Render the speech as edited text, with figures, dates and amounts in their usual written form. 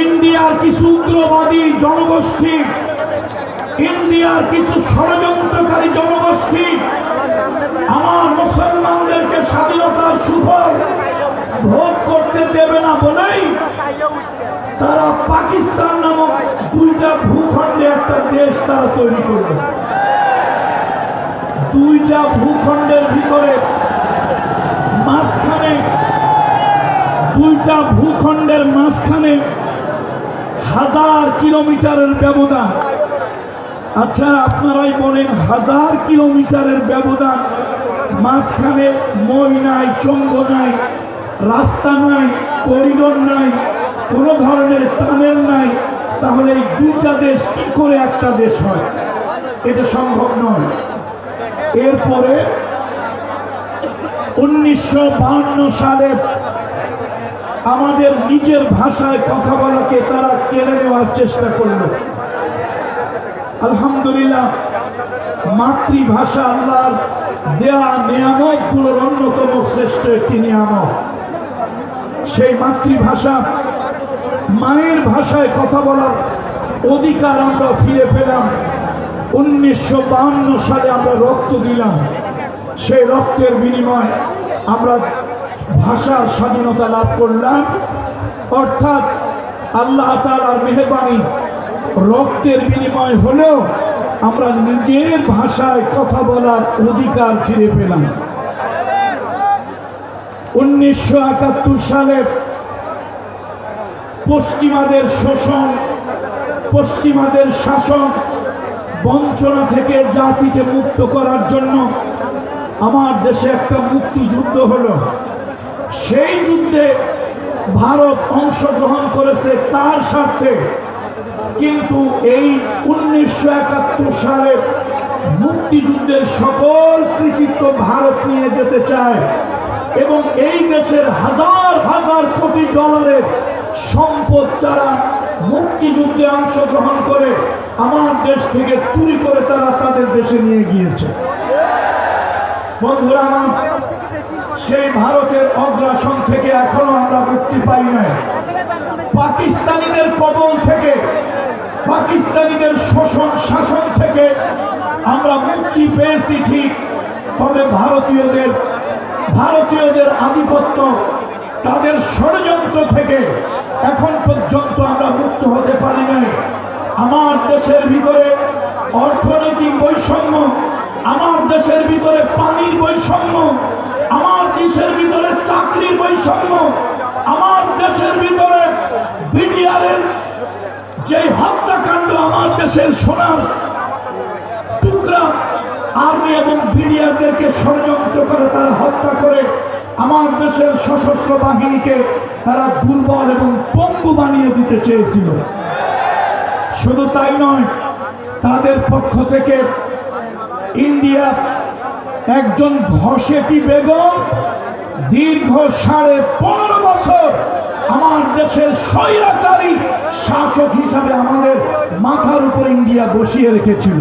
ইন্ডিয়ার কিছু উগ্রবাদী জনগোষ্ঠী, ইন্ডিয়ার কিছু ষড়যন্ত্রকারী জনগোষ্ঠী আমার মুসলমানদেরকে স্বাধীনতার সুফল ভোগ করতে দেবে না বলেই তারা পাকিস্তান নামক দুইটা ভূখণ্ডে একটা দেশ তারা তৈরি করবে। দুইটা ভূখণ্ডের ভিতরে মাঝখানে, দুইটা ভূখণ্ডের মাঝখানে 1000 কিলোমিটারের ব্যবধান। আচ্ছা আপনারাই বলেন, 1000 কিলোমিটারের ব্যবধান, মাঝখানে মই নাই, চঙ্গ নাই, রাস্তা নাই, করিডোর নাই, কোন ধরনের টানেল নাই, তাহলে এই দুইটা দেশ কি করে একটা দেশ হয়? এটা সম্ভব নয়। এরপরে 1952 সালে আমাদের নিজের ভাষায় কথা বলাকে তারা কেড়ে নেওয়ার চেষ্টা করল। আলহামদুলিল্লাহ, মাতৃভাষা আল্লাহর দেয়া নিয়ামত গুলোর অন্যতম শ্রেষ্ঠ একটি নিয়ামত। সেই মাতৃভাষা, মায়ের ভাষায় কথা বলার অধিকার আমরা ফিরে পেলাম। 1952 সালে আমরা রক্ত দিলাম। সেই রক্তের বিনিময় আমরা ভাষার স্বাধীনতা লাভ করলাম। অর্থাৎ আল্লাহ তাআলার মেহেরবানি, রক্তের বিনিময় হলেও আমরা নিজের ভাষায় কথা বলার অধিকার ফিরে পেলাম। 1971 সালে পশ্চিমাদের শোষণ, পশ্চিমাদের শাসন, বঞ্চনা থেকে জাতিকে মুক্ত করার জন্য আমার দেশে একটা মুক্তিযুদ্ধ হলো। সেই যুদ্ধে ভারত অংশগ্রহণ করেছে তার স্বার্থে, কিন্তু এই 1971 সালে মুক্তিযুদ্ধের সকল কৃতিত্ব ভারত নিয়ে যেতে চায় এবং এই দেশের হাজার হাজার কোটি ডলারের সম্পদ যারা মুক্তিযুদ্ধে অংশগ্রহণ করে আমার দেশ থেকে চুরি করে তারা তাদের দেশে নিয়ে গিয়েছে। বন্ধুরা আমার, সেই ভারতের অগ্রাসন থেকে এখনো আমরা মুক্তি পাই নাই। পাকিস্তানিদের কবল থেকে, পাকিস্তানিদের শোষণ শাসন থেকে আমরা মুক্তি পেয়েছি ঠিক, তবে ভারতীয়দের আধিপত্য, তাদের ষড়যন্ত্র থেকে এখন পর্যন্ত আমরা মুক্ত হতে পারি নাই। আমার দেশের ভিতরে অর্থনৈতিক বৈষম্য, আমার দেশের ভিতরে পানির বৈষম্য, আমার দেশের ভিতরে চাকরির বৈষম্য, আমার দেশের ভিতরে বিডিআরের যে হত্যাকাণ্ড, আমার দেশের সোনার টুকরা আর্মি এবং বিডিআরদেরকে ষড়যন্ত্র করে তারা হত্যা করে আমার দেশের সশস্ত্র বাহিনীকে তারা দুর্বল এবং পঙ্গু বানিয়ে দিতে চেয়েছিল। শুধু তাই নয়, তাদের পক্ষ থেকে ইন্ডিয়া একজন ঘসেটি বেগম দীর্ঘ 15.5 বছর আমার দেশের স্বৈরাচারী শাসক হিসাবে আমাদের মাথার উপর ইন্ডিয়া বসিয়ে রেখেছিল।